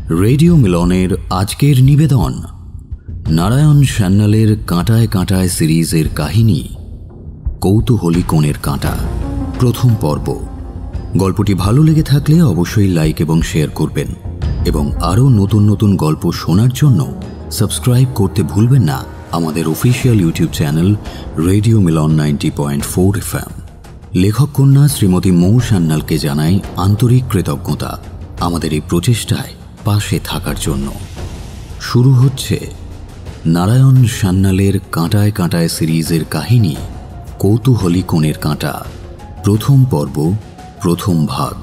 Radio মিলনের আজকের নিবেদন নারায়ণ সান্যালের কাঁটায় কাঁটায় সিরিজের কাহিনী কৌতূহলী কোণের কাঁটা, প্রথম পর্ব। গল্পটি ভালো লেগে থাকলে অবশ্যই লাইক এবং শেয়ার করবেন এবং আরও নতুন নতুন গল্প শোনার জন্য সাবস্ক্রাইব করতে ভুলবেন না আমাদের অফিসিয়াল ইউটিউব চ্যানেল রেডিও মিলন 90.4 FM। লেখক কন্যা শ্রীমতী মৌ সান্যালকে জানাই আন্তরিক কৃতজ্ঞতা আমাদের এই প্রচেষ্টায় পাশে থাকার জন্য। শুরু হচ্ছে নারায়ণ সান্যালের কাঁটায় কাঁটায় সিরিজের কাহিনী কৌতূহলী কোণের কাঁটা, প্রথম পর্ব, প্রথম ভাগ।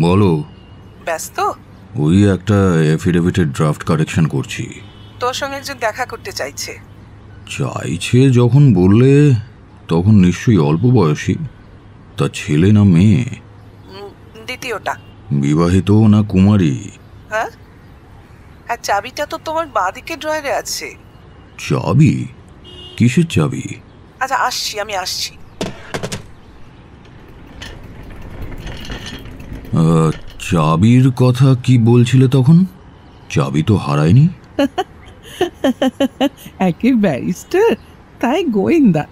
বলো। ব্যস্ত? ওই একটা এফিডেভিটের ড্রাফট কারেকশন করছি। তোর সঙ্গে একজন দেখা করতে চাইছে। চাইছে যখন বললে, তখন নিশ্চয়ই অল্প বয়সী। তা ছেলে না মেয়ে? দ্বিতীয়টা। বিবাহিত না কুমারী? হ্যাঁ, আর চাবিটা তো তোমার বাঁদিকে ড্রয়ারে আছে। চাবি? কিসের চাবি? আচ্ছা, আমি আসছি। চাবির কথা কি বলছিলে তখন? চাবি তো হারায়নি। একে ব্যারিস্টার, তাই গোয়েন্দা।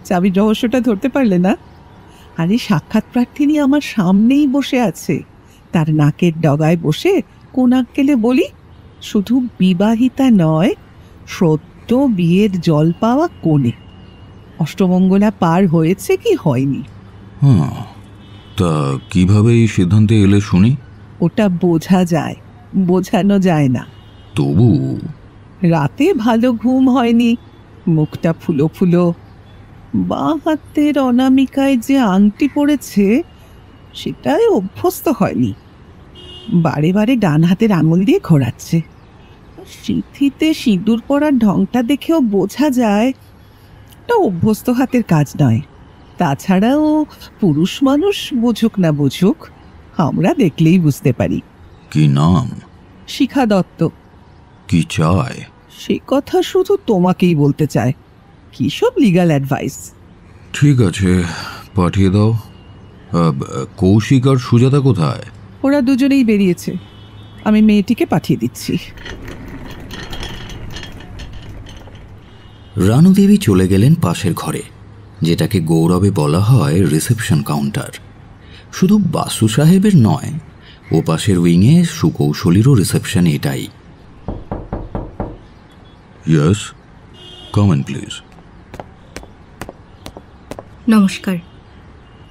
চাবির রহস্যটা ধরতে পারলে না? আরে সাক্ষাৎ প্রার্থিনী আমার সামনেই বসে আছে। তার নাকের ডগায় বসে কোন আক্কেলে বলি, শুধু বিবাহিতা নয়, সদ্য বিয়ের জল পাওয়া কনে। অষ্টমঙ্গলা পার হয়েছে কি হয়নি? হ্যাঁ, তা কিভাবে এই সিদ্ধান্তে এলে শুনি? ওটা বোঝা যায়, বোঝানো যায় না। তবু রাতে ভালো ঘুম হয়নি, মুখটা ফুলো ফুলো। বাঁ হাতের অনামিকায় যে আংটি পড়েছে সেটাই অভ্যস্ত হয়নি। বারে বারে ডান হাতের আঙুল দিয়ে ঘোরাচ্ছে। সিঁথিতে সিঁদুর পরার ঢংটা দেখেও বোঝা যায় এটা অভ্যস্ত হাতের কাজ নয়। তাছাড়াও পুরুষ মানুষ বুঝুক না বুঝুক, আমরা দেখলেই বুঝতে পারি। কি নাম? শিখা দত্ত। কি চায়? সে কথা শুধু তোমাকেই বলতে চায়। কি সব লিগ্যাল অ্যাডভাইস। ঠিক আছে, পাঠিয়ে দাও। কৌশিক আর সুজাতা কোথায়? ওরা দুজনেই বেরিয়েছে, আমি মেয়েটিকে পাঠিয়ে দিচ্ছি। রানুদেবী চলে গেলেন পাশের ঘরে, যেটাকে গৌরবে বলা হয় রিসেপশন কাউন্টার। শুধু বাসু সাহেবের নয়, ও পাশের উইংয়ে সুকৌশলীরও রিসেপশন এটাই। Yes, come in please. নমস্কার।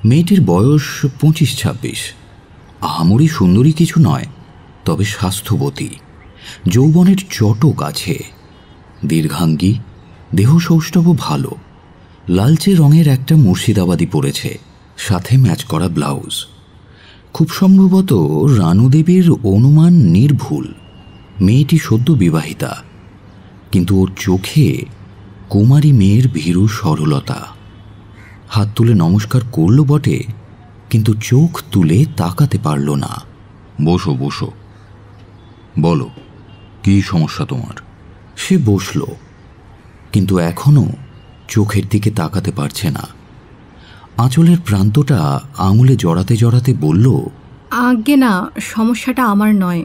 মেয়েটির বয়স 25-26। আহামরি সুন্দরী কিছু নয়, তবে স্বাস্থ্যবতী, যৌবনের চটক আছে। দীর্ঘাঙ্গী, দেহ সৌষ্ঠব ভালো। লালচে রঙের একটা মুর্শিদাবাদী পরেছে, সাথে ম্যাচ করা ব্লাউজ। খুব সম্ভবত রানুদেবীর অনুমান নির্ভুল, মেয়েটি সদ্য বিবাহিতা। কিন্তু ওর চোখে কুমারী মেয়ের ভীরু সরলতা। হাত তুলে নমস্কার করল বটে, কিন্তু চোখ তুলে তাকাতে পারল না। বসো বসো, বলো কি সমস্যা তোমার? সে বসল, কিন্তু এখনো চোখের দিকে তাকাতে পারছে না। আঁচলের প্রান্তটা আঙুলে জড়াতে জড়াতে বলল, আজ্ঞে না, সমস্যাটা আমার নয়,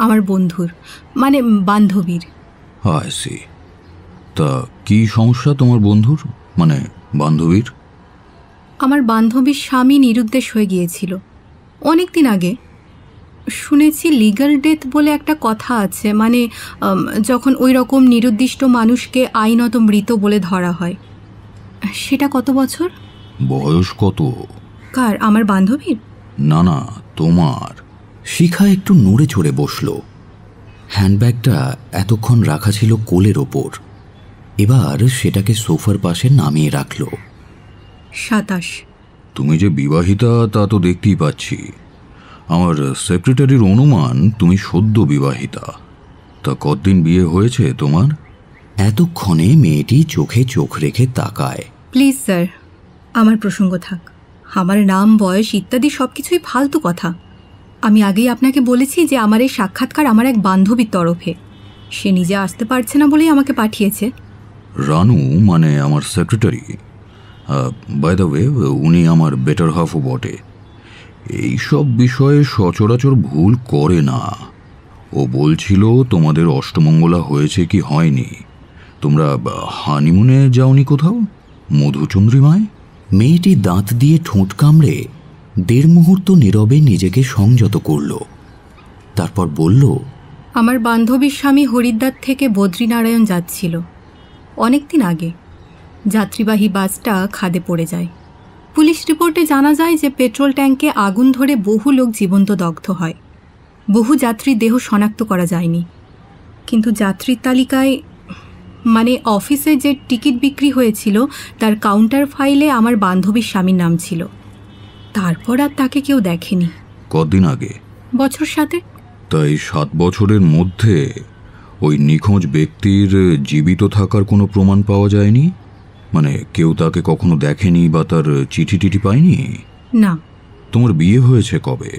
আমার বন্ধুর, মানে বান্ধবীর। I see. তা কি সমস্যা তোমার বন্ধুর, মানে বান্ধবীর? আমার বান্ধবীর স্বামী নিরুদ্দেশ হয়ে গিয়েছিল অনেক দিন আগে। শুনেছি লিগ্যাল ডেথ বলে একটা কথা আছে, মানে যখন ওই রকম নিরুদ্দিষ্ট মানুষকে আইনত মৃত বলে ধরা হয়। সেটা কত বছর? বয়স কত? কার? আমার বান্ধবীর? না না, তোমার। শিখা একটু নড়ে চড়ে বসল। হ্যান্ডব্যাগটা এতক্ষণ রাখা ছিল কোলের ওপর, এবার সেটাকে সোফার পাশে নামিয়ে রাখল। 27। তুমি যে বিবাহিতা তা তো দেখতেই পাচ্ছি। আমার সেক্রেটারির অনুমান তুমি সদ্য বিবাহিতা। তা কতদিন বিয়ে হয়েছে তোমার? এতক্ষণে মেয়েটি চোখে চোখ রেখে তাকায়। প্লিজ স্যার, আমার প্রসঙ্গ থাক। আমার নাম, বয়স ইত্যাদি সব কিছুই ফালতু কথা। আমি আগেই আপনাকে বলেছি যে আমার এই সাক্ষাৎকার আমার এক বান্ধবীর তরফে। সে নিজে আসতে পারছে না বলেই আমাকে পাঠিয়েছে। রানু মানে আমার সেক্রেটারি, বাই দ্য ওয়ে উনি আমার বেটার হাফও বটে। এইসব বিষয়ে সচরাচর ভুল করে না। ও বলছিল তোমাদের অষ্টমঙ্গলা হয়েছে কি হয়নি, তোমরা হানিমুনে যাওনি কোথাও মধুচন্দ্রিমায়? মেয়েটি দাঁত দিয়ে ঠোঁট কামড়ে 1.5 মুহূর্ত নীরবে নিজেকে সংযত করল, তারপর বলল, আমার বান্ধবীর স্বামী হরিদ্বার থেকে বদ্রীনারায়ণ যাচ্ছিল অনেক দিন আগে। যাত্রীবাহী বাসটা খাদে পড়ে যায়। পুলিশ রিপোর্টে জানা যায় যে পেট্রোল ট্যাঙ্কে আগুন ধরে বহু লোক জীবন্ত দগ্ধ হয়। বহু যাত্রীর দেহ শনাক্ত করা যায়নি, কিন্তু যাত্রীর তালিকায় মানে অফিসে যে টিকিট বিক্রি হয়েছিল তার কাউন্টার ফাইলে আমার বান্ধবীর স্বামীর নাম ছিল। তারপর আর তাকে কেউ দেখেনি। কতদিন আগে? বছর 7। তাই 7 বছরের মধ্যে ওই নিখোঁজ ব্যক্তির জীবিত থাকার কোনো প্রমাণ পাওয়া যায়নি? মানে কেউ তাকে কখনো দেখেনি বা তার চিঠি টিঠি পায়নি? না। তোমার বিয়ে হয়েছে কবে?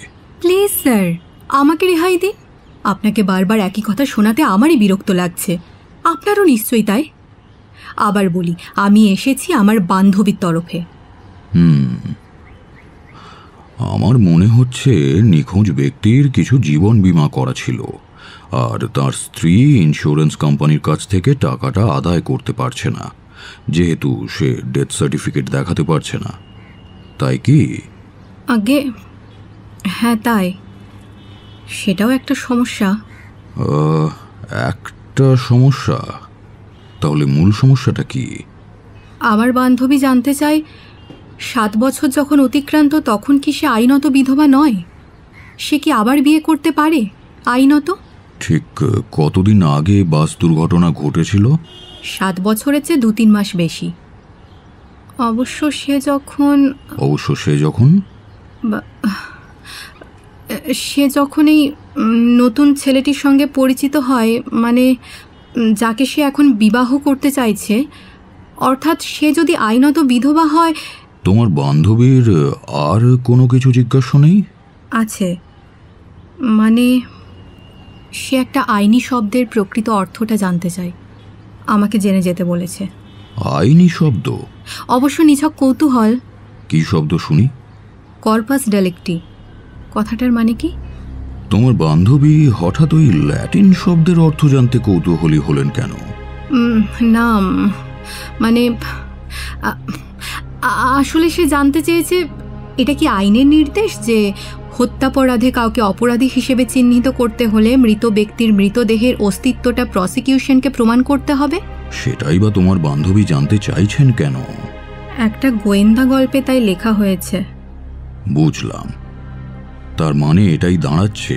প্লিজ স্যার, আমাকে রেহাই দিন। আপনাকে বারবার একই কথা শোনাতে আমারই বিরক্ত লাগছে, আপনারও নিশ্চয়ই তাই। আবার বলি, আমি এসেছি আমার বান্ধবীর তরফে। আমার মনে হচ্ছে নিখোঁজ ব্যক্তির কিছু জীবন বীমা করা ছিল, আর তার স্ত্রী ইন্স্যুরেন্স কোম্পানির কাছ থেকে টাকাটা আদায় করতে পারছে না, যেহেতু সে ডেথ সার্টিফিকেট দেখাতে পারছে না। তাই কি? আগে হ্যাঁ, তাই। সেটাও একটা সমস্যা। একটা সমস্যা? তাহলে মূল সমস্যাটা কি? আমার বান্ধবী জানতে চায় 7 বছর যখন অতিক্রান্ত তখন কি সে আইনত বিধবা নয়? সে কি আবার বিয়ে করতে পারে আইনত? ঠিক কতদিন আগে বাস দুর্ঘটনা ঘটেছিল? 7 বছরের চেয়ে 2-3 মাস বেশি। অবশ্য সে যখন এই নতুন ছেলেটির সঙ্গে পরিচিত হয়, মানে যাকে সে এখন বিবাহ করতে চাইছে, অর্থাৎ সে যদি আইনত বিধবা হয়। তোমার বান্ধবীর আর কোনো কিছু জিজ্ঞাসা নেই? আছে, মানে সে একটা আইনি শব্দের প্রকৃত অর্থটা জানতে চায়, আমাকে জেনে যেতে বলেছে। আইনি শব্দ? অবশ্য নিছক কৌতূহল। কি শব্দ শুনি? কর্পাস ডেলিক্টি। কথাটার মানে কি? তোমার বান্ধবী হঠাৎ ওই ল্যাটিন শব্দের অর্থ জানতে কৌতূহলী হলেন কেন? না, মানে আসলে সে জানতে চেয়েছে এটা কি আইনের নির্দেশ যে হত্যাপরাধে কাউকে অপরাধী হিসেবে চিহ্নিত করতে হলে মৃত ব্যক্তির মৃতদেহের অস্তিত্বটা প্রসিকিউশনকে প্রমাণ করতে হবে। সেটাই বা তোমার বান্ধবী জানতে চাইছেন কেন? একটা গোয়েন্দা গল্পে তাই লেখা হয়েছে। বুঝলাম। তার মানে এটাই দাঁড়াচ্ছে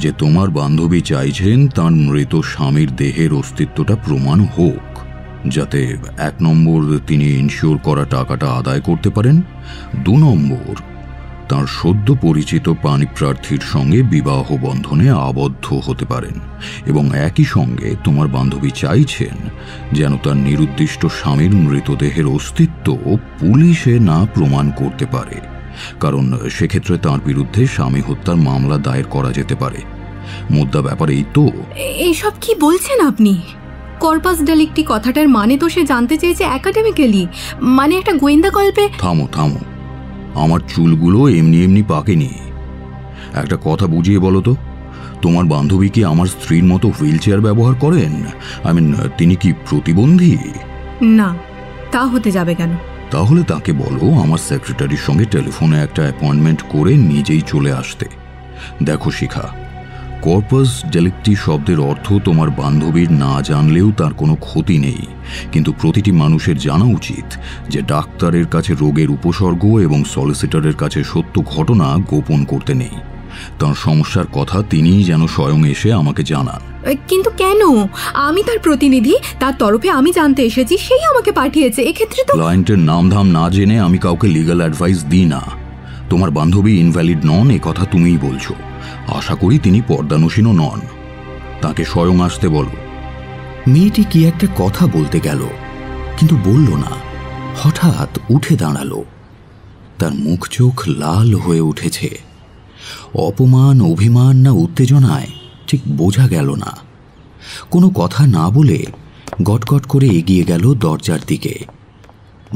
যে তোমার বান্ধবী চাইছেন তার মৃত স্বামীর দেহের অস্তিত্বটা প্রমাণ হোক, যাতে 1 নম্বর তিনি ইনশিওর করা টাকাটা আদায় করতে পারেন, 2 নম্বর তার সদ্য পরিচিত প্রাণীপ্রার্থীর সঙ্গে বিবাহ বন্ধনে আবদ্ধ হতে পারেন, এবং একই সঙ্গে তোমার বান্ধবী চাইছেন যেন তার নিরুদ্দিষ্ট স্বামীর মৃতদেহের অস্তিত্ব পুলিশে না প্রমাণ করতে পারে, কারণ সেক্ষেত্রে তার বিরুদ্ধে স্বামী হত্যার মামলা দায়ের করা যেতে পারে। মুদ্রা ব্যাপারে এই তো। এইসব কি বলছেন আপনি? কর্পাস ডেলিক্টি কথাটার মানে তো সে জানতে চেয়েছে একাডেমিক্যালি, মানে একটা গোয়েন্দা গল্পে। থামো থামো, আমার চুলগুলো এমনি এমনি পাকেনি। একটা কথা বুঝিয়ে বলো তো, তোমার বান্ধবী কি আমার স্ত্রীর মতো হুইল চেয়ার ব্যবহার করেন? তিনি কি প্রতিবন্ধী? না, তা হতে যাবে কেন? তাহলে তাকে বলো আমার সেক্রেটারির সঙ্গে টেলিফোনে একটা অ্যাপয়েন্টমেন্ট করে নিজেই চলে আসতে। দেখো শিখা, কর্পাস ডেলিক্টি শব্দের অর্থ তোমার বান্ধবীর না জানলেও তার কোনো ক্ষতি নেই, কিন্তু প্রতিটি মানুষের জানা উচিত যে ডাক্তারের কাছে রোগের উপসর্গ এবং সলিসিটরের কাছে সত্য ঘটনা গোপন করতে নেই। তার সমস্যার কথা তিনিই যেন স্বয়ং এসে আমাকে জানান। কিন্তু কেন? আমি তার প্রতিনিধি, তার তরফে আমি জানতে এসেছি, সেই আমাকে পাঠিয়েছে। এক্ষেত্রে তো ক্লায়েন্টের নামধাম না জেনে আমি কাউকে লিগ্যাল অ্যাডভাইস দিই না। তোমার বান্ধবী ইনভ্যালিড নন, এ কথা তুমিই বলছো। আশা করি তিনি পর্দানুসীনও নন। তাকে স্বয়ং আসতে বলো। মেয়েটি কি একটা কথা বলতে গেল, কিন্তু বলল না। হঠাৎ উঠে দাঁড়ালো। তার মুখ চোখ লাল হয়ে উঠেছে। অপমান, অভিমান না উত্তেজনায় ঠিক বোঝা গেল না। কোনো কথা না বলে গটগট করে এগিয়ে গেল দরজার দিকে।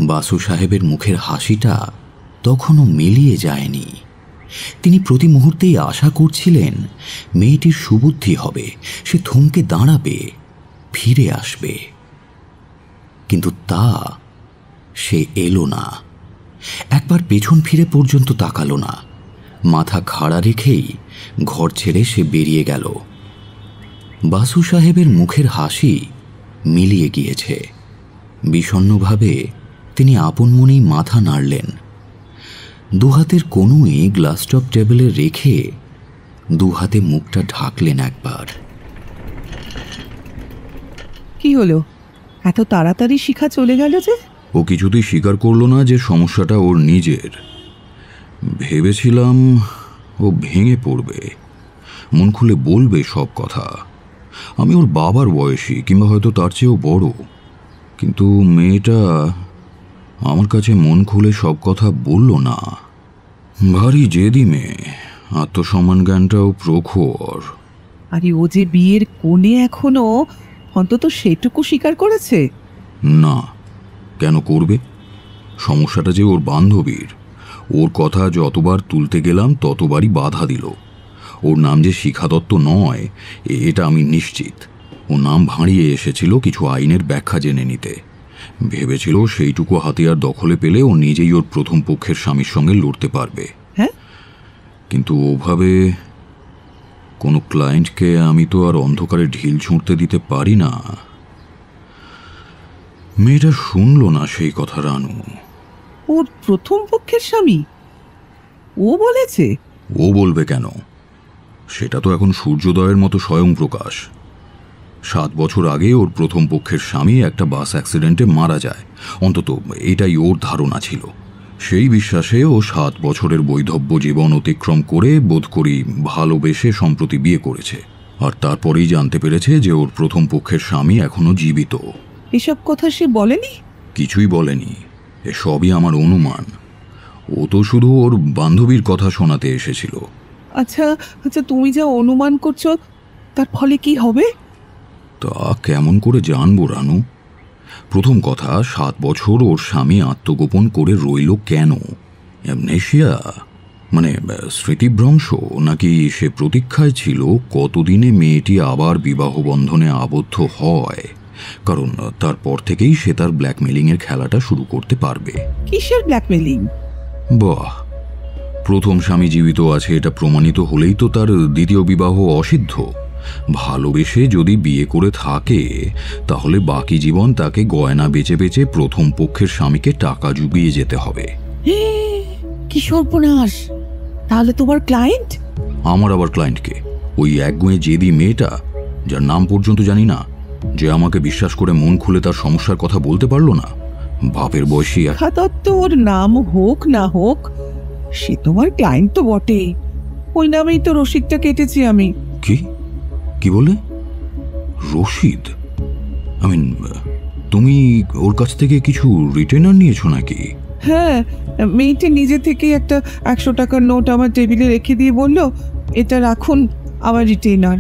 বাসু সাহেবের মুখের হাসিটা তখনও মিলিয়ে যায়নি। তিনি প্রতি মুহূর্তেই আশা করছিলেন মেয়েটির সুবুদ্ধি হবে, সে থমকে দাঁড়াবে, ফিরে আসবে। কিন্তু তা সে এলো না। একবার পেছন ফিরে পর্যন্ত তাকালো না। মাথা খাড়া রেখেই ঘর ছেড়ে সে বেরিয়ে গেল। বাসু সাহেবের মুখের হাসি মিলিয়ে গিয়েছে। বিষণ্ণভাবে তিনি আপন মনেই মাথা নাড়লেন। দুহাতের কনুই গ্লাস টপ টেবিলে রেখে দুহাতে মুখটা ঢাকলেন একবার। কি হলো, এত তাড়াতাড়ি শিখা চলে গেল যে? ও কিছুতেই স্বীকার করলো না যে সমস্যাটা ওর নিজের। ভেবেছিলাম ও ভেঙে পড়বে, মন খুলে বলবে সব কথা। আমি ওর বাবার বয়সী, কিংবা হয়তো তার চেয়েও বড়, কিন্তু মেয়েটা আমার কাছে মন খুলে সব কথা বলল না। ভারী জেদি মেয়ে, আত্মসম্মান জ্ঞানটাও প্রখর। আরে ও যে বিয়ের কোণে এখনো অন্তত সেটুকু স্বীকার করেছে। না, কেন করবে? সমস্যাটা যে ওর বান্ধবীর। ওর কথা যতবার তুলতে গেলাম ততবারই বাধা দিল। ওর নাম যে শিখা দত্ত নয় এটা আমি নিশ্চিত। ও নাম ভাঁড়িয়ে এসেছিল কিছু আইনের ব্যাখ্যা জেনে নিতে। ভেবেছিল সেইটুকু হাতিয়ার দখলে পেলে ও নিজেই ওর প্রথম পক্ষের স্বামীর সঙ্গে লড়তে পারবে। হ্যাঁ, কিন্তু ওভাবে কোনো ক্লায়েন্টকে আমি তো আর অন্ধকারে ঢিল ছুঁড়তে দিতে পারি না। মেয়েটা শুনল না সেই কথা। রানু, ওর প্রথম পক্ষের স্বামী ও বলেছে? ও বলবে কেন? সেটা তো এখন সূর্যোদয়ের মতো স্বয়ং প্রকাশ। 7 বছর আগে ওর প্রথম পক্ষের স্বামী একটা বাস অ্যাক্সিডেন্টে মারা যায়, অন্তত এটাই ওর ধারণা ছিল। সেই বিশ্বাসে ও 7 বছরের বৈধব্য জীবন অতিক্রম করে বোধ করি ভালোবেসে সম্প্রতি বিয়ে করেছে। আর তারপরেই জানতে পেরেছে যে ওর প্রথম পক্ষের স্বামী এখনো জীবিত। এসব কথা সে বলেনি? কিছুই বলেনি, এসবই আমার অনুমান। ও তো শুধু ওর বান্ধবীর কথা শোনাতে এসেছিল। আচ্ছা আচ্ছা, তুমি যা অনুমান করছো তার ফলে কি হবে? তা কেমন করে জানবো রানু? প্রথম কথা, 7 বছর ওর স্বামী আত্মগোপন করে রইল কেন? অ্যামনেশিয়া, মানে স্মৃতিভ্রংশ, নাকি সে প্রতীক্ষায় ছিল কতদিনে মেয়েটি আবার বিবাহ বন্ধনে আবদ্ধ হয়? কারণ তারপর থেকেই সে তার ব্ল্যাকমেলিংয়ের খেলাটা শুরু করতে পারবে। কিসের ব্ল্যাকমেলিং? বাহ, প্রথম স্বামী জীবিত আছে এটা প্রমাণিত হলেই তো তার দ্বিতীয় বিবাহ অসিদ্ধ। ভালোবেসে যদি বিয়ে করে থাকে তাহলে বাকি জীবন তাকে গয়না বেচে বেচে প্রথম পক্ষের স্বামীকে টাকা জুগিয়ে যেতে হবে। কি সর্বনাশ! তাহলে তোমার ক্লায়েন্ট? আমার আবার ক্লায়েন্টকে? ওই একগুঁয়ে জেদি মেয়েটা, যার নাম পর্যন্ত জানি না, যে আমাকে বিশ্বাস করে মন খুলে তার সমস্যার কথা বলতে পারলো না। বাপের বয়সী শিখা দত্ত ওর নাম হোক না হোক, সে তোমার ক্লায়েন্ট তো বটেই। ওই নামেই তো রসিদটা কেটেছি আমি। কি কি বলে? রশিদ? তুমি ওর কাছ থেকে কিছু রিটেনার নিয়েছো নাকি? হ্যাঁ, মেয়েটি নিজে থেকে একটা 100 টাকার নোট আমার টেবিলে রেখে দিয়ে বলল, এটা রাখুন আমার রিটেনার।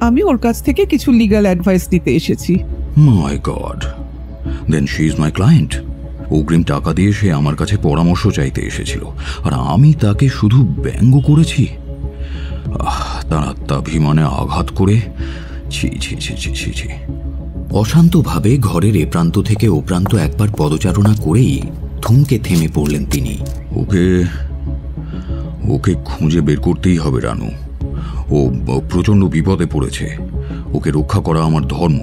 আমি ওর কাছ থেকে কিছু লিগ্যাল অ্যাডভাইস দিতে এসেছি। My god, then she is my client. অগ্রিম টাকা দিয়ে সে আমার কাছে পরামর্শ চাইতে এসেছিল, আর আমি তাকে শুধু ব্যঙ্গ করেছি। তার আত্মাভিমানে আঘাত করে ছি ছি ছি ছি ছি ছি। অশান্তভাবে ঘরের এ প্রান্ত থেকে ও প্রান্ত একবার পদচারণা করেই থমকে থেমে পড়লেন তিনি। ওকে ওকে খুঁজে বের করতেই হবে রানু। ও প্রচণ্ড বিপদে পড়েছে। ওকে রক্ষা করা আমার ধর্ম।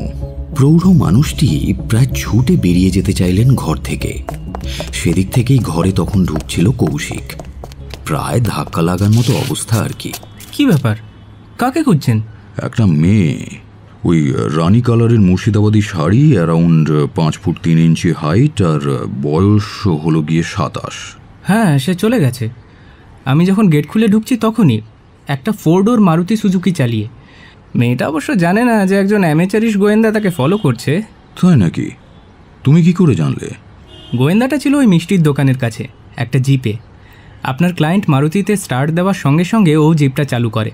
প্রৌঢ় মানুষটি প্রায় ছুটে বেরিয়ে যেতে চাইলেন ঘর থেকে। সেদিক থেকেই ঘরে তখন ঢুকছিল কৌশিক। প্রায় ধাক্কা লাগার মতো অবস্থা আর কি। কি ব্যাপার, কাকে খুঁজছেন? একটা মেয়ে, ওই রানী কালারের মুর্শিদাবাদী শাড়ি, অ্যারাউন্ড 5 ফুট 3 ইঞ্চি হাইট, আর বয়স হলো গিয়ে 27। হ্যাঁ, সে চলে গেছে। আমি যখন গেট খুলে ঢুকছি তখনই, একটা 4 ডোর মারুতি সুজুকি চালিয়ে। মেয়েটা অবশ্য জানে না যে একজন অ্যামেচারিশ গোয়েন্দা তাকে ফলো করছে। তাই নাকি? তুমি কি করে জানলে? গোয়েন্দাটা ছিল ওই মিষ্টির দোকানের কাছে একটা জিপে। আপনার ক্লায়েন্ট মারুতিতে স্টার্ট দেওয়ার সঙ্গে সঙ্গে ও জিপটা চালু করে।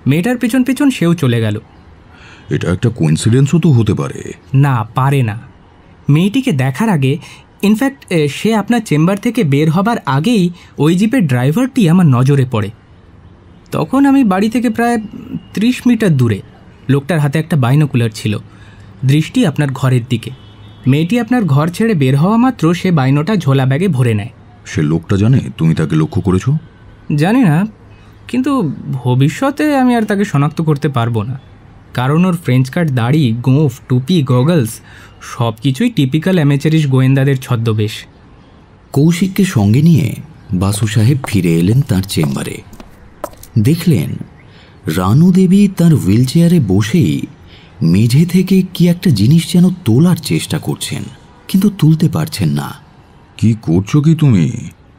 মেয়েটার পেছন পেছন সেও চলে গেল। এটা একটা কোইন্সিডেন্সও তো হতে পারে। না, পারে না। মেয়েটিকে দেখার আগে, ইনফ্যাক্ট সে আপনার চেম্বার থেকে বের হবার আগেই ওই জিপের ড্রাইভারটি আমার নজরে পড়ে। তখন আমি বাড়ি থেকে প্রায় 30 মিটার দূরে। লোকটার হাতে একটা বাইনোকুলার ছিল, দৃষ্টি আপনার ঘরের দিকে। মেয়েটি আপনার ঘর ছেড়ে বের হওয়া মাত্র সে বাইনোটা ঝোলা ব্যাগে ভরে নেয়। সে লোকটা জানে তুমি তাকে লক্ষ্য করেছো? জানি না, কিন্তু ভবিষ্যতে আমি আর তাকে শনাক্ত করতে পারবো না, কারণ ওর ফ্রেঞ্চ কাট দাড়ি, গোঁফ, টুপি, গগলস সব কিছুই টিপিক্যাল অ্যামেচারিশ গোয়েন্দাদের ছদ্মবেশ। কৌশিককে সঙ্গে নিয়ে বাসু সাহেব ফিরে এলেন তার চেম্বারে। দেখলেন রানু দেবী তার হুইল চেয়ারে বসেই মেঝে থেকে কি একটা জিনিস যেন তোলার চেষ্টা করছেন, কিন্তু তুলতে পারছেন না। কি করছো কি তুমি?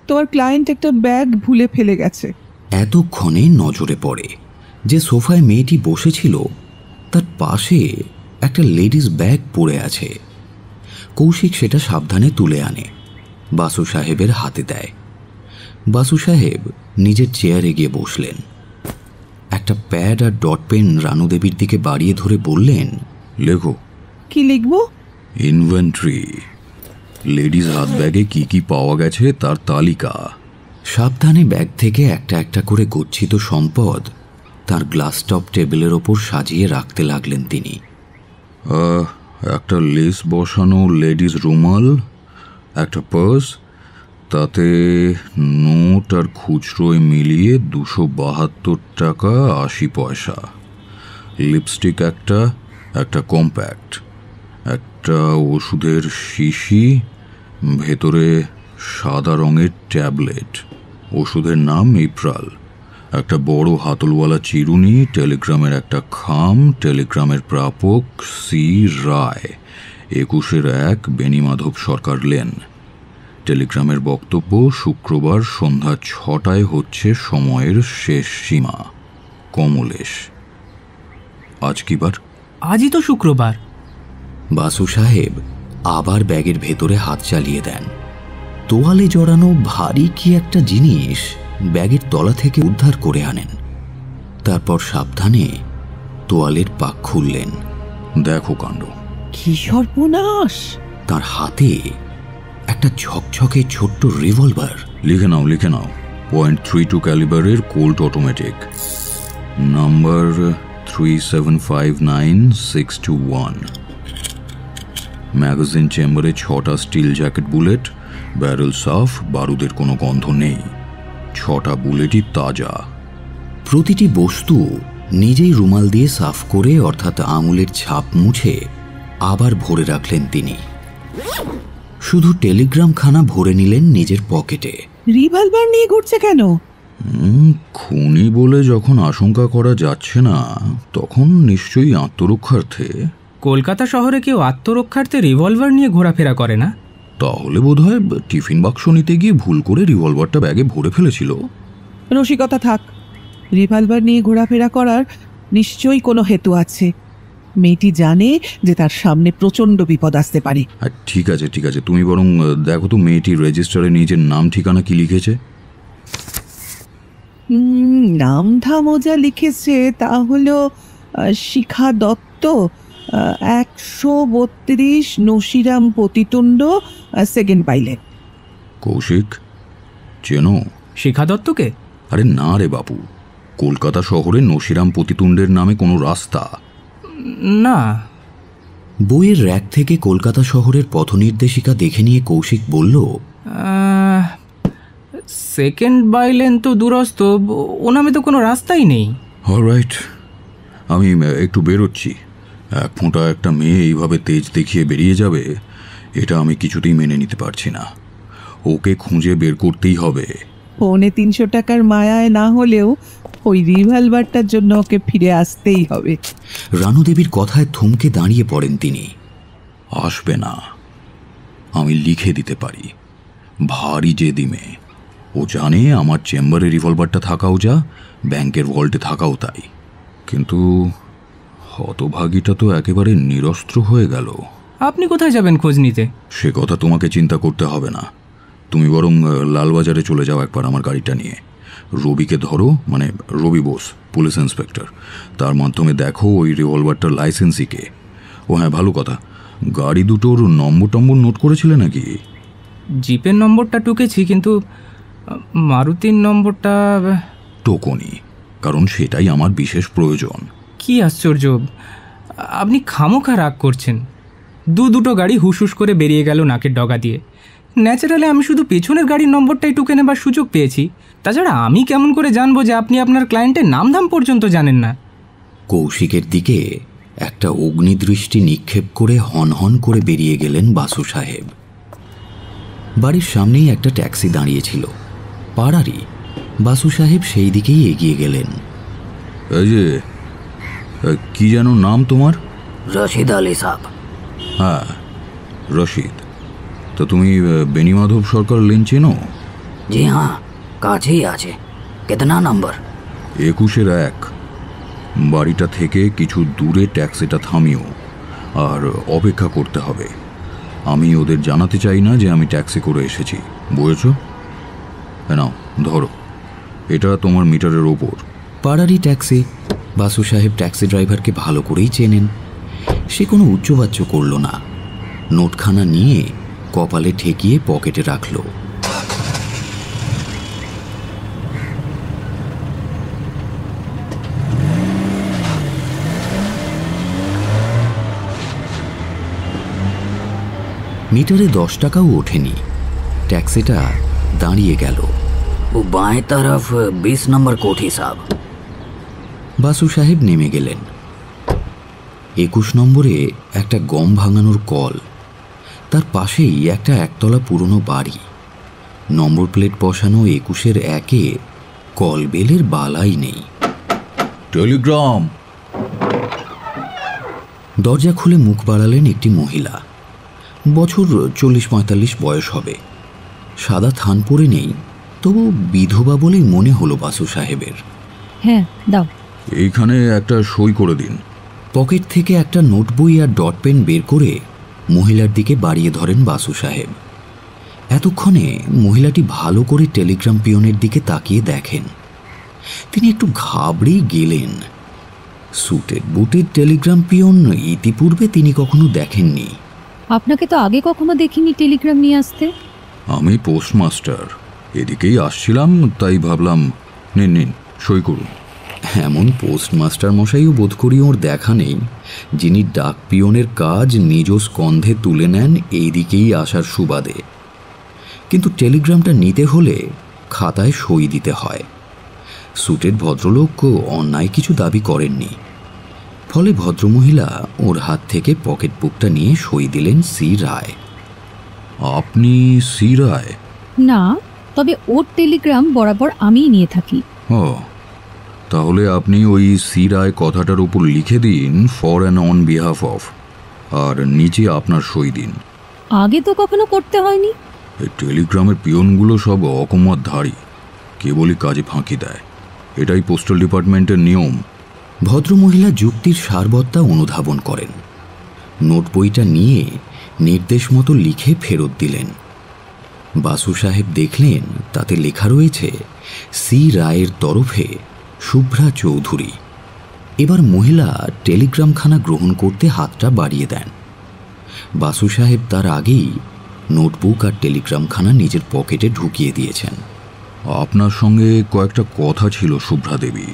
তোমার ক্লায়েন্ট একটা ব্যাগ ভুলে ফেলে গেছে। এতক্ষণে নজরে পড়ে যে সোফায় মেয়েটি বসেছিল তার পাশে একটা লেডিস ব্যাগ পড়ে আছে। কৌশিক সেটা সাবধানে তুলে আনে, বাসু সাহেবের হাতে দেয়। বাসু সাহেব নিজের চেয়ারে গিয়ে বসলেন। একটা প্যাড আর ডট পেন রানু দেবীর দিকে বাড়িয়ে ধরে বললেন, লেখো। কি লিখবো? ইনভেন্টরি, লেডিস হাত ব্যাগে কি কি পাওয়া গেছে তার তালিকা। সাবধানে ব্যাগ থেকে একটা একটা করে গচ্ছিত সম্পদ তার গ্লাস টপ টেবিলের ওপর সাজিয়ে রাখতে লাগলেন তিনি। একটা লেস বসানো লেডিস রুমাল, একটা পার্স, তাতে নোট আর খুচরোয় মিলিয়ে 272 টাকা 80 পয়সা, লিপস্টিক একটা কম্প্যাক্ট, একটা ওষুধের শিশি, ভেতরে সাদা রঙের ট্যাবলেট, ওষুধের নাম ইপ্রাল, একটা বড় হাতলওয়ালা চিরুনি, টেলিগ্রামের একটা খাম, টেলিগ্রামের প্রাপক সি রায়, 21-1 বেণীমাধব সরকার লেন। টেলিগ্রামের বক্তব্য, শুক্রবার সন্ধ্যা 6টায় হচ্ছে সময়ের শেষ সীমা। কমলেশ। আজ কি বার? আজই তো শুক্রবার। বাসু সাহেব আবার ব্যাগের ভেতরে হাত চালিয়ে দেন। তোয়ালে জড়ানো ভারী কি একটা জিনিস ব্যাগের তলা থেকে উদ্ধার করে আনেন। তারপর সাবধানে তোয়ালের পাক খুললেন। দেখো কাণ্ড। কি সর্বনাশ! তার হাতে একটা ঝকঝকে ছোট্ট রিভলভার। লিখে নাও .32 ক্যালিবারের কোল্ট অটোমেটিক, নাম্বার 3759621। ম্যাগাজিন চেম্বারে 6টা স্টিল জ্যাকেট বুলেট, ব্যারেল সাফ, বারুদের কোনো গন্ধ নেই। 6টা বুলেটই তাজা। প্রতিটি বস্তু নিজেই রুমাল দিয়ে সাফ করে, অর্থাৎ আঙুলের ছাপ মুছে আবার ভরে রাখলেন তিনি। শুধু টেলিগ্রামখানা ভরে নিলেন নিজের পকেটে। রিভলভার নিয়ে ঘুরছে কেন? খুনি বলে যখন আশঙ্কা করা যাচ্ছে না, তখন নিশ্চয়ই আত্মরক্ষার্থে। কলকাতা শহরে কেউ আত্মরক্ষার্থে রিভলভার নিয়ে ঘোরাফেরা করে না। তাহলে বোধহয় টিফিন বাক্স নিতে গিয়ে ভুল করে রিভলভারটা ব্যাগে ভরে ফেলেছিল। রসিকতা থাক, রিভলভার নিয়ে ঘোরাফেরা করার নিশ্চয়ই কোনো হেতু আছে। মেয়েটি জানে যে তার সামনে প্রচন্ড বিপদ আসতে পারে। ঠিক আছে, তুমি বরং দেখো তো মেয়েটির রেজিস্টারে নিজের নাম ঠিকানা কি লিখেছে। নাম ধামোজা লিখেছে, তা হলো শিখা দত্ত, 132 নসিরাম পতিতুণ্ড, সেকেন্ড পাইলেট। কৌশিক, চেনো শিখা দত্তকে? আরে না রে বাপু, কলকাতা শহরে নসিরাম পতিতুণ্ডের নামে কোনো রাস্তা না। বইয়ের র্যাক থেকে কলকাতা শহরের পথনির্দেশিকা দেখে নিয়ে কৌশিক বলল, সেকেন্ড বাইলেন তো দূরস্থ, ও নামে তো কোনো রাস্তাই নেই। অলরাইট, আমি একটু বেরোচ্ছি। এক ফোঁটা একটা মেয়ে এইভাবে তেজ দেখিয়ে বেরিয়ে যাবে, এটা আমি কিছুতেই মেনে নিতে পারছি না। ওকে খুঁজে বের করতেই হবে। 350 টাকার মায়ায় না হলেও ওই রিভলভারটার জন্য ওকে ফিরে আসতেই হবে। রানু দেবীর কথায় থমকে দাঁড়িয়ে পড়েন তিনি। আসবে না, আমি লিখে দিতে পারি। ভারী জেদি মেয়ে, ও জানে আমার চেম্বারে রিভলভারটা থাকাও যা, ব্যাংকের ভল্টে থাকাও তাই। কিন্তু হতভাগীটা তো একেবারে নিরস্ত্র হয়ে গেল। আপনি কোথায় যাবেন খোঁজ নিতে? সে কথা তোমাকে চিন্তা করতে হবে না। তুমি বরং লালবাজারে চলে যাও একবার আমার গাড়িটা নিয়ে। রবিকে ধরো, মানে রবি বোস, পুলিশ ইন্সপেক্টর। তার মাধ্যমে দেখো ওই রিভলভারটার লাইসেন্সই কে। ও হ্যাঁ, ভালো কথা, গাড়ি দুটোর নম্বর নোট করেছিলে নাকি? জিপের নম্বরটা টুকেছি, কিন্তু মারুতির নম্বরটা টোকনি, কারণ সেটাই আমার বিশেষ প্রয়োজন। কি আশ্চর্য, আপনি খামোখা রাগ করছেন। দুটো গাড়ি হুস করে বেরিয়ে গেল নাকের ডগা দিয়ে। ন্যাচারালি আমি শুধু পেছনের গাড়ির নম্বরটাই টুকে নেবার সুযোগ পেয়েছি। তাছাড়া আমি কেমন করে জানবো যে আপনি আপনার ক্লায়েন্টের নামধাম পর্যন্ত জানেন না? কৌশিকের দিকে একটা অগ্নিদৃষ্টি নিক্ষেপ করে হনহন করে বেরিয়ে গেলেন বাসু সাহেব। বাড়ির সামনেই একটা ট্যাক্সি দাঁড়িয়েছিল, পাড়ারই। বাসু সাহেব সেই দিকেই এগিয়ে গেলেন। এই যে, কি যেন নাম তোমার? রশিদ আলী সাহেব। হ্যাঁ, রশিদ। তো তুমি বেনিমাধব সরকার লেন চেনো? জি হ্যাঁ, কাছেই আছে। কেতনা নম্বর? 21-1। বাড়িটা থেকে কিছু দূরে ট্যাক্সিটা থামিও, আর অপেক্ষা করতে হবে। আমি ওদের জানাতে চাই না যে আমি ট্যাক্সি করে এসেছি, বুঝেছ? নাও ধরো, এটা তোমার মিটারের ওপর। পাড়ারই ট্যাক্সি। বাসু সাহেব ট্যাক্সি ড্রাইভারকে ভালো করেই চেনেন। সে কোনো উচ্চবাচ্য করল না, নোটখানা নিয়ে কপালে ঠেকিয়ে পকেটে রাখল। মিটারে 10 টাকাও ওঠেনি। ট্যাক্সিটা দাঁড়িয়ে গেল। ও বাঁয়ে তরফ 20 নম্বর কোঠি সাহেব। বাসু সাহেব নেমে গেলেন। 21 নম্বরে একটা গম ভাঙানোর কল, তার পাশেই একটা একতলা পুরনো বাড়ি। নম্বর প্লেট বসানো 21-1-এ কল বেলের বালাই নেই। টেলিগ্রাম। দরজা খুলে মুখ বাড়ালেন একটি মহিলা। বছর 40-45 বয়স হবে। সাদা থান পরে নেই, তবু বিধবা বলেই মনে হলো বাসু সাহেবের। হ্যাঁ দাও। এইখানে একটা সই করে দিন। পকেট থেকে একটা নোটবই আর ডট পেন বের করে মহিলার দিকে বাড়িয়ে ধরেন বাসু সাহেব। এতক্ষণে মহিলাটি ভালো করে টেলিগ্রাম পিয়নের দিকে তাকিয়ে দেখেন। তিনি একটু ঘাবড়েই গেলেন। সুটেড বুটের টেলিগ্রাম পিয়ন ইতিপূর্বে তিনি কখনো দেখেননি। আপনাকে তো আগে কখনো দেখিনি টেলিগ্রাম নিয়ে আসতে। আমি পোস্টমাস্টার, এদিকেই আসছিলাম, তাই ভাবলাম নিন নিন সই করুন। এমন পোস্টমাস্টার মশাইও বোধ করি ওর দেখা নেই, যিনি ডাক পিয়নের কাজ নিজ স্কন্ধে তুলে নেন এই দিকেই আসার সুবাদে। কিন্তু টেলিগ্রামটা নিতে হলে খাতায় সই দিতে হয়। সুটেড ভদ্রলোক অন্যায় কিছু দাবি করেননি, ফলে ভদ্রমহিলা ওর হাত থেকে পকেট বুকটা নিয়ে সই দিলেন সি রায়। আপনি সি রায়? না, তবে ওর টেলিগ্রাম বরাবর আমিই নিয়ে থাকি। ও, তাহলে আপনি ওই সি রায় কথাটার উপর লিখে দিন for and on behalf of, আর নিচে আপনার সই দিন। আগে তো কখনো করতে হয়নি। এই টেলিগ্রামের পিয়নগুলো সব অকমতধারী, কেবলই কাজে ফাঁকি দেয়। এটাই পোস্টাল ডিপার্টমেন্টের নিয়ম। ভদ্রমহিলা যুক্তির সারবত্তা অনুধাবন করেন। নোট বইটা নিয়ে নির্দেশ মতো লিখে ফেরত দিলেন। বাসু সাহেব দেখলেন তাতে লেখা রয়েছে সি রায়ের তরফে শুভ্রা চৌধুরী। এবার মহিলা টেলিগ্রামখানা গ্রহণ করতে হাতটা বাড়িয়ে দেন। বাসু সাহেব তার আগেই নোটবুক আর টেলিগ্রামখানা নিজের পকেটে ঢুকিয়ে দিয়েছেন। আপনার সঙ্গে কয়েকটা কথা ছিল শুভ্রা দেবী।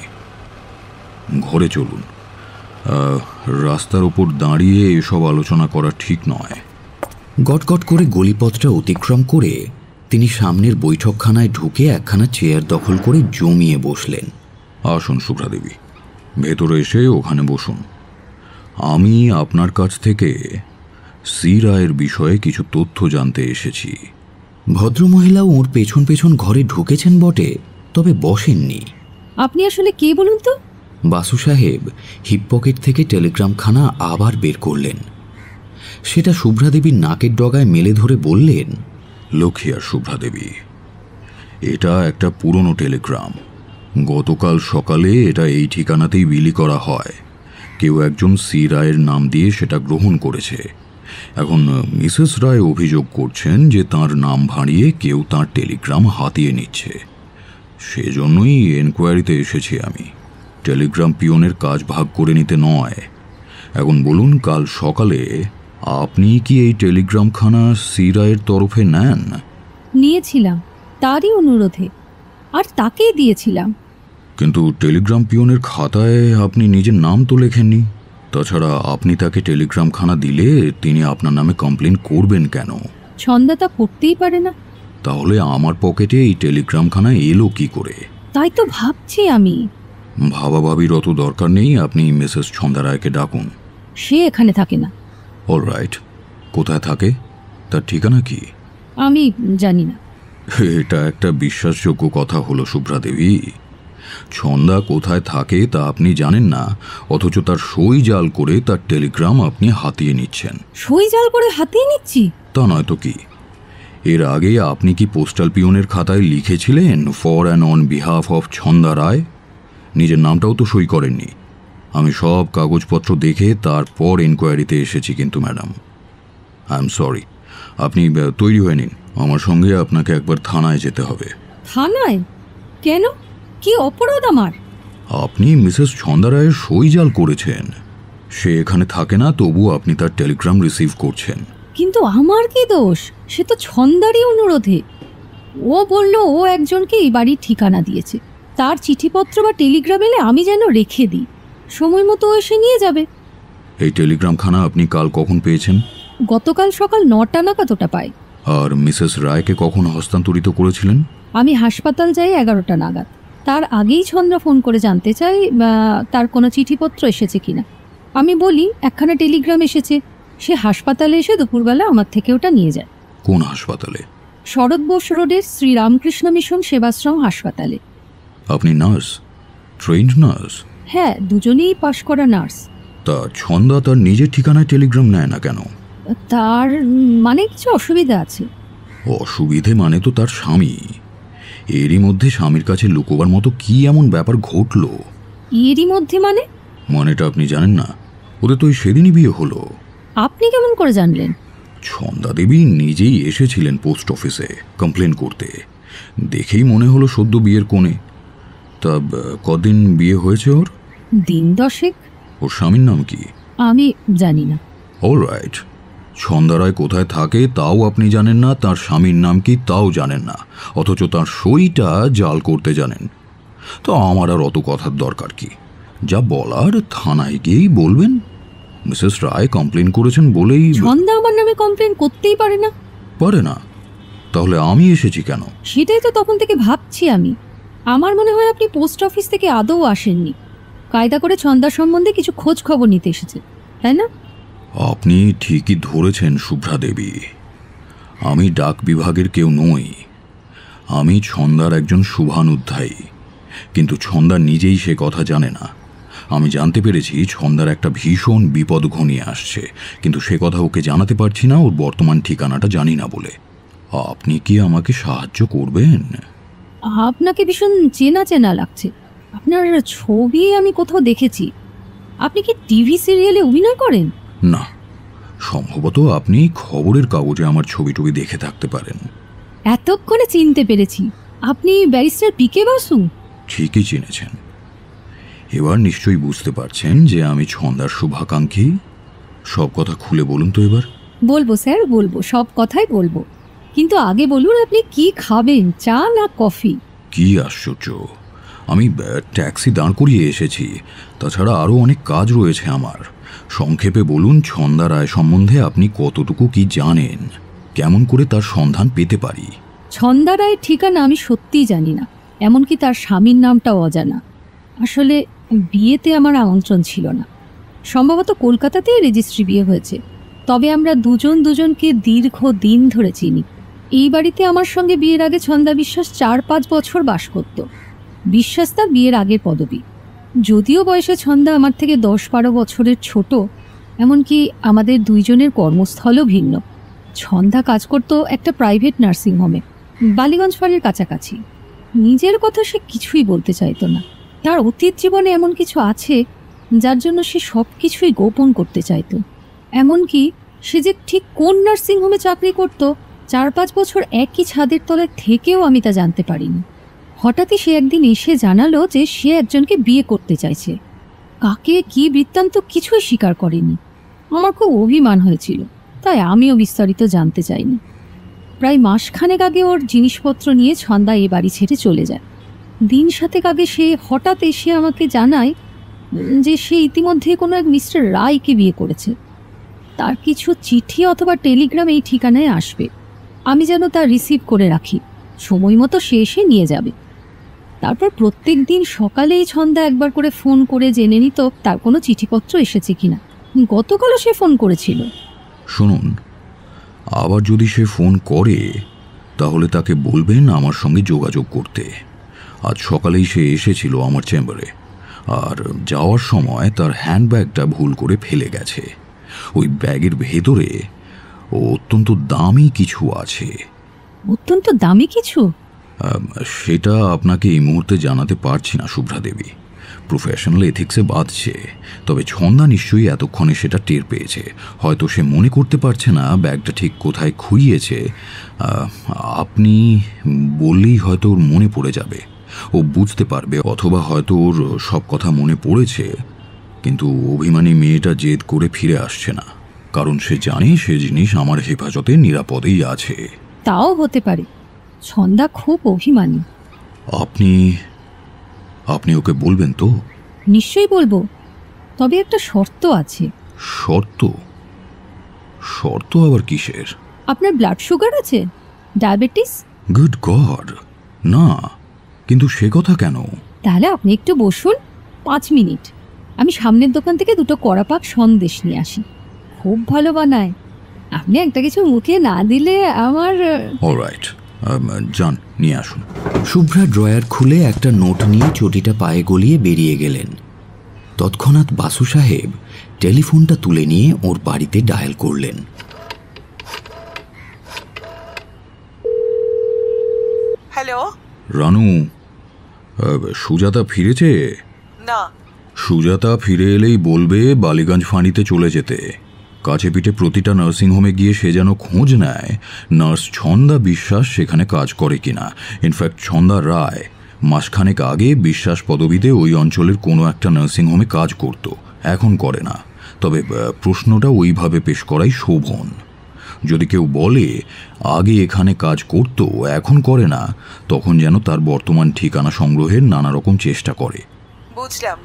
ঘরে চলুন, রাস্তার ওপর দাঁড়িয়ে এসব আলোচনা করা ঠিক নয়। গটগট করে গলিপথটা অতিক্রম করে তিনি সামনের বৈঠকখানায় ঢুকে একখানা চেয়ার দখল করে জমিয়ে বসলেন। আসুন শুভ্রা দেবী, ভেতরে এসে ওখানে বসুন। আমি আপনার কাছ থেকে সি রায়ের বিষয়ে কিছু তথ্য জানতে এসেছি। ভদ্রমহিলাও ওর পেছন পেছন ঘরে ঢুকেছেন বটে, তবে বসেননি। আপনি আসলে কে বলুন তো? বাসু সাহেব হিপ পকেট থেকে টেলিগ্রামখানা আবার বের করলেন। সেটা শুভ্রা দেবীর নাকের ডগায় মেলে ধরে বললেন, লক্ষ্মী শুভ্রা দেবী, এটা একটা পুরনো টেলিগ্রাম। গতকাল সকালে এটা এই ঠিকানাতেই বিলি করা হয়। কেউ একজন সি রায়ের নাম দিয়ে সেটা গ্রহণ করেছে এখন মিসেস রায় অভিযোগ করছেন যে তার নাম ভাঁড়িয়ে কেউ তার টেলিগ্রাম হাতিয়ে নিচ্ছে। সেজন্যই এনকোয়ারিতে এসেছি আমি, টেলিগ্রাম পিয়নের কাজ ভাগ করে নিতে নয়। এখন বলুন, কাল সকালে আপনি কি এই টেলিগ্রামখানা সি রায়ের তরফে নেন? নিয়েছিলাম, তারই অনুরোধে, আর তাকেই দিয়েছিলাম। কিন্তু টেলিগ্রাম পিয়নের খাতায় আপনি নিজের নাম তো লেখেননি। তাছাড়া আপনি তাকে টেলিগ্রামখানা দিলে তিনি আপনার নামে কমপ্লেন করবেন কেন? ছন্দা তা করতেই পারে না। তাহলে আমার পকেটে এই টেলিগ্রামখানা এলো কি করে? তাই তো ভাবছি আমি। ভাবাভাবির অত দরকার নেই, আপনি মিসেস ছন্দা রায়কে ডাকুন। সে এখানে থাকে না। অলরাইট, কোথায় থাকে? তার ঠিকানা কি? আমি জানি না। এটা একটা বিশ্বাসযোগ্য কথা হলো শুভ্রা দেবী। ছন্দা কোথায় থাকে তা আপনি জানেন না, অথচ তার সই জাল করে তার টেলিগ্রাম আপনি হাতিয়ে নিচ্ছেন। সই জাল করে হাতিয়ে নিচ্ছি? তা নয় তো কি। এর আগে আপনি কি পোস্টাল পিয়নের খাতায় লিখেছিলেন for and on behalf of Chhanda Roy? নিজের নামটাও তো সই করেননি। আমি সব কাগজপত্র দেখে তারপর এনকোয়ারিতে এসেছি। কিন্তু ম্যাডাম, আই এম সরি, আপনি তৈরি হয়ে নিন, আমার সঙ্গে আপনাকে একবার থানায় যেতে হবে। থানায়? কেন? কি অপরাধ আমার? আপনি মিসেস ছন্দা রায়ের সই জাল করেছেন। সে এখানে থাকে না, তবু আপনি তার টেলিগ্রাম রিসিভ করছেন। কিন্তু আমার কি দোষ? সে তো ছন্দারই অনুরোধে। ও বলল ও একজনকে এই বাড়ির ঠিকানা দিয়েছে, তার চিঠিপত্র বা টেলিগ্রাম এলে আমি যেন রেখে দিই, সময় মতো এসে নিয়ে যাবে। এই টেলিগ্রামখানা আপনি কাল কখন পেয়েছেন? গতকাল সকাল 9টা নাগাদ ওটা পাই। আর মিসেস রায়কে কখন হস্তান্তরিত করেছিলেন? আমি হাসপাতাল যাই 11টা নাগাদ। তার আগেই ছন্দা ফোন করে জানতে চাই তার কোনো চিঠিপত্র এসেছে কিনা। আমি বলি একখানা টেলিগ্রাম এসেছে। সে হাসপাতালে এসে দুপুরবেলা আমার থেকে ওটা নিয়ে যায়। কোন হাসপাতালে? শরৎ বোস রোডের শ্রী রামকৃষ্ণ মিশন সেবাশ্রম হাসপাতালে। আপনি নার্স? Trend nurse? হ্যাঁ, দুজনেই পাশ করা নার্স। তা ছন্দা তার নিজের ঠিকানায় টেলিগ্রাম নেয় না কেন? তার মানে কিছু অসুবিধা আছে। অসুবিধে মানে তো তার স্বামী। এরই মধ্যে স্বামীর কাছে লুকোবার মতো কি এমন ব্যাপার ঘটলো? এরই মধ্যে মানে? মানেটা আপনি জানেন না? ওদের তো সেদিনই বিয়ে হলো। আপনি কেমন করে জানলেন? ছন্দা দেবী নিজেই এসেছিলেন পোস্ট অফিসে কমপ্লেন করতে। দেখেই মনে হলো সদ্য বিয়ের কোণে। তা কদিন বিয়ে হয়েছে ওর? দিন 10। ওর স্বামীর নাম কি? আমি জানি না। অলরাইট, ছন্দা রায় কোথায় থাকে তাও আপনি জানেন না, তার স্বামীর নাম কি তাও জানেন না, অথচ তার সইটা জাল করতে জানেন। তো আমার আর অত কথার দরকার কি? যা বলার থানায় গিয়েই বলবেন। মিসেস রায় কমপ্লেন করেছেন বলেই। ছন্দা আমার নামে কমপ্লেন করতেই পারে না। পারে না? তাহলে আমি এসেছি কেন? সেটাই তো তখন থেকে ভাবছি আমি। আমার মনে হয় আপনি পোস্ট অফিস থেকে আদৌ আসেননি, কায়দা করে ছন্দা সম্বন্ধে কিছু খোঁজ খবর নিতে এসেছে, তাই না? আপনি ঠিকই ধরেছেন শুভ্রা দেবী। আমি ডাক বিভাগের কেউ নই। আমি ছন্দার একজন শুভানুধ্যায়ী। কিন্তু ছন্দা নিজেই সে কথা জানে না। আমি জানতে পেরেছি ছন্দার একটা ভীষণ বিপদ ঘনিয়ে আসছে, কিন্তু সে কথা ওকে জানাতে পারছি না, ওর বর্তমান ঠিকানাটা জানি না বলে। আপনি কি আমাকে সাহায্য করবেন? আপনাকে ভীষণ চেনা চেনা লাগছে। আপনার ছবি আমি কোথাও দেখেছি। আপনি কি টিভি সিরিয়ালে অভিনয় করেন? না, সম্ভবত আপনি খবরের কাগজে আমার ছবি টবি দেখে থাকতে পারেন। এতক্ষণে চিনতে পেরেছি, আপনি ব্যারিস্টার পিকে বাসু। ঠিকই চিনেছেন। এবার নিশ্চয়ই বুঝতে পারছেন যে আমি ছন্দার শুভাকাঙ্ক্ষী। সব কথা খুলে বলুন তো এবার। বলবো স্যার, বলবো, সব কথাই বলবো, কিন্তু আগে বলুন আপনি কি খাবেন, চা না কফি? কি আশ্চর্য, আমি ট্যাক্সি দাঁড় করিয়ে এসেছি। তাছাড়া আরও অনেক কাজ রয়েছে আমার। সংক্ষেপে বলুন, ছন্দা রায় সম্বন্ধে আপনি কতটুকু কি জানেন? কেমন করে তার সন্ধান পেতে পারি? ছন্দা রায়ের ঠিকানা আমি সত্যিই জানি না, এমনকি তার স্বামীর নামটাও অজানা। আসলে বিয়েতে আমার আমন্ত্রণ ছিল না। সম্ভবত কলকাতাতেই রেজিস্ট্রি বিয়ে হয়েছে। তবে আমরা দুজনকে দীর্ঘ দিন ধরে চিনি। এই বাড়িতে আমার সঙ্গে বিয়ের আগে ছন্দা বিশ্বাস 4-5 বছর বাস করত। বিশ্বাস তার বিয়ের আগের পদবী। যদিও বয়সে ছন্দা আমার থেকে 10-12 বছরের ছোট, এমনকি আমাদের দুইজনের কর্মস্থলও ভিন্ন। ছন্দা কাজ করত একটা প্রাইভেট নার্সিংহোমে, বালিগঞ্জ ফাঁড়ির কাছাকাছি। নিজের কথা সে কিছুই বলতে চাইতো না। তার অতীত জীবনে এমন কিছু আছে যার জন্য সে সব কিছুই গোপন করতে চাইতো। এমনকি সে যে ঠিক কোন নার্সিংহোমে চাকরি করত 4-5 বছর একই ছাদের তলায় থেকেও আমি তা জানতে পারিনি। হঠাৎই সে একদিন এসে জানালো যে সে একজনকে বিয়ে করতে চাইছে। কাকে কি বৃত্তান্ত কিছুই স্বীকার করেনি। আমার খুব অভিমান হয়েছিল, তাই আমিও বিস্তারিত জানতে চাইনি। প্রায় মাসখানেক আগে ওর জিনিসপত্র নিয়ে ছন্দা এ বাড়ি ছেড়ে চলে যায়। দিন 7 আগে সে হঠাৎ এসে আমাকে জানায় যে সে ইতিমধ্যে কোনো এক মিস্টার রায়কে বিয়ে করেছে। তার কিছু চিঠি অথবা টেলিগ্রাম এই ঠিকানায় আসবে, আমি যেন তা রিসিভ করে রাখি, সময় মতো সে এসে নিয়ে যাবে। তারপর প্রত্যেক দিন সকালেই ছন্দা একবার করে ফোন করে জেনে নিত তার কোনো চিঠিপত্র এসেছে কিনা। গতকালও সে ফোন করেছিল। শুনুন, আবার যদি সে ফোন করে তাহলে তাকে বলবেন আমার সঙ্গে যোগাযোগ করতে। আজ সকালেই সে এসেছিল আমার চেম্বারে, আর যাওয়ার সময় তার হ্যান্ডব্যাগটা ভুল করে ফেলে গেছে। ওই ব্যাগের ভেতরে অত্যন্ত দামি কিছু আছে। অত্যন্ত দামি কিছু? সেটা আপনাকে এই মুহূর্তে জানাতে পারছি না শুভ্রা দেবী, প্রফেশনাল এথিক্সে বাঁধছে। তবে ছন্দা নিশ্চয়ই এতক্ষণে সেটা টের পেয়েছে। হয়তো সে মনে করতে পারছে না ব্যাগটা ঠিক কোথায় খুইয়েছে। আপনি বললেই হয়তো ওর মনে পড়ে যাবে, ও বুঝতে পারবে। অথবা হয়তো ওর সব কথা মনে পড়েছে, কিন্তু অভিমানী মেয়েটা জেদ করে ফিরে আসছে না, কারণ সে জানে সে জিনিস আমার হেফাজতে নিরাপদেই আছে। তাও হতে পারে। ছন্দা খুব অভিমানী। আপনি ওকে বলবেন তো? নিশ্চয়ই বলবো, তবে একটা শর্ত আছে। শর্ত? শর্ত আবার কিসের? আপনার ব্লাড সুগার আছে? ডায়াবেটিস? গুড গড, না। কিন্তু সে কথা কেন? তাহলে আপনি একটু বসুন 5 মিনিট। আমি সামনের দোকান থেকে 2টো কড়াপাক সন্দেশ নিয়ে আসি, খুব ভালো বানায়। আপনি একটা কিছু মুখে না দিলে আমার। অলরাইট, যান নিয়ে আসুন। শুভ্রা ড্রয়ার খুলে একটা নোট নিয়ে চটিটা পায়ে গলিয়ে বেরিয়ে গেলেন। তৎক্ষণাৎ বাসু সাহেব টেলিফোনটা তুলে নিয়ে ওর বাড়িতে ডায়াল করলেন। হ্যালো রানু, সুজাতা ফিরেছে? না। সুজাতা ফিরে এলেই বলবে বালিগঞ্জ ফাঁড়িতে চলে যেতে। কাছে পিঠে প্রতিটা নার্সিংহোমে গিয়ে সে যেন খোঁজ নেয় নার্স ছন্দা বিশ্বাস সেখানে কাজ করে কিনা। ইনফ্যাক্ট ছন্দা রায় মাসখানেক আগে বিশ্বাস পদবিতে ওই অঞ্চলের কোনো একটা নার্সিংহোমে কাজ করত, এখন করে না। তবে প্রশ্নটা ওইভাবে পেশ করাই শোভন। যদি কেউ বলে আগে এখানে কাজ করত এখন করে না, তখন যেন তার বর্তমান ঠিকানা সংগ্রহের নানা রকম চেষ্টা করে। বুঝলাম,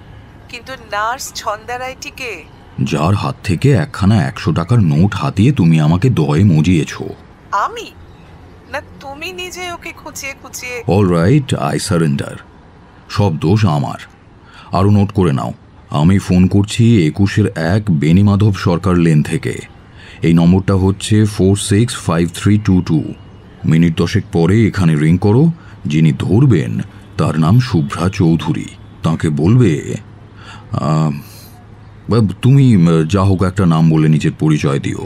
কিন্তু নার্স ছন্দা রায়টিকে? যার হাত থেকে একখানা 100 টাকার নোট হাতিয়ে তুমি আমাকে দয়ে মজিয়েছ। আমি না, তুমি নিজে ওকে খুঁচিয়ে খুঁচিয়ে। Alright, I surrender. সব দোষ আমার। আরও নোট করে নাও। আমি ফোন করছি 21-1 বেনিমাধব সরকার লেন থেকে। এই নম্বরটা হচ্ছে 465322। মিনিট 10 পরে এখানে রিং করো। যিনি ধরবেন তার নাম শুভ্রা চৌধুরী। তাকে বলবে, তুমি যা হোক একটা নাম বলে নিজের পরিচয় দিও।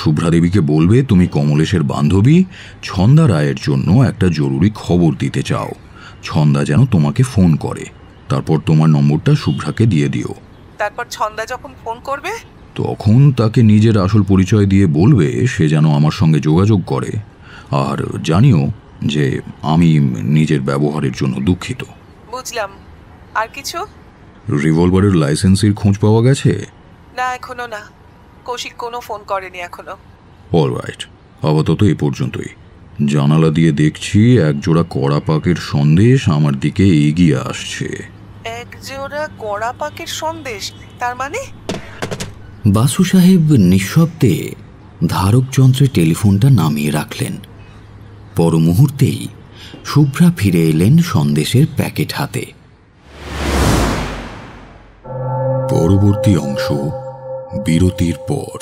শুভ্রা দেবীকে বলবে তুমি কমলেশের বান্ধবী, ছন্দা রায়ের জন্য একটা জরুরি খবর দিতে চাও। ছন্দা যেন তোমাকে ফোন করে। তারপর তোমার নম্বরটা শুভ্রাকে দিয়ে দিও। তারপর ছন্দা যখন ফোন করবে তখন তাকে নিজের আসল পরিচয় দিয়ে বলবে সে যেন আমার সঙ্গে যোগাযোগ করে। আর জানিও যে আমি নিজের ব্যবহারের জন্য দুঃখিত। বুঝলাম। আর কিছু? রিভলভারের লাইসেন্সের খোঁজ পাওয়া গেছে? না, এখনো না। কৌশিক কোনো ফোন করেনি এখনো। অলরাইট, আপাতত এ পর্যন্তই। জানালা দিয়ে দেখছি একজোড়া কড়া পাকের সন্দেশ আমার দিকে এগিয়ে আসছে। একজোড়া কড়া পাকের সন্দেশ? তার মানে? বাসু সাহেব নিঃশব্দে ধারক যন্ত্রে টেলিফোনটা নামিয়ে রাখলেন। পর মুহূর্তেই শুভ্রা ফিরে এলেন সন্দেশের প্যাকেট হাতে। পরবর্তী অংশ বিরতির পর।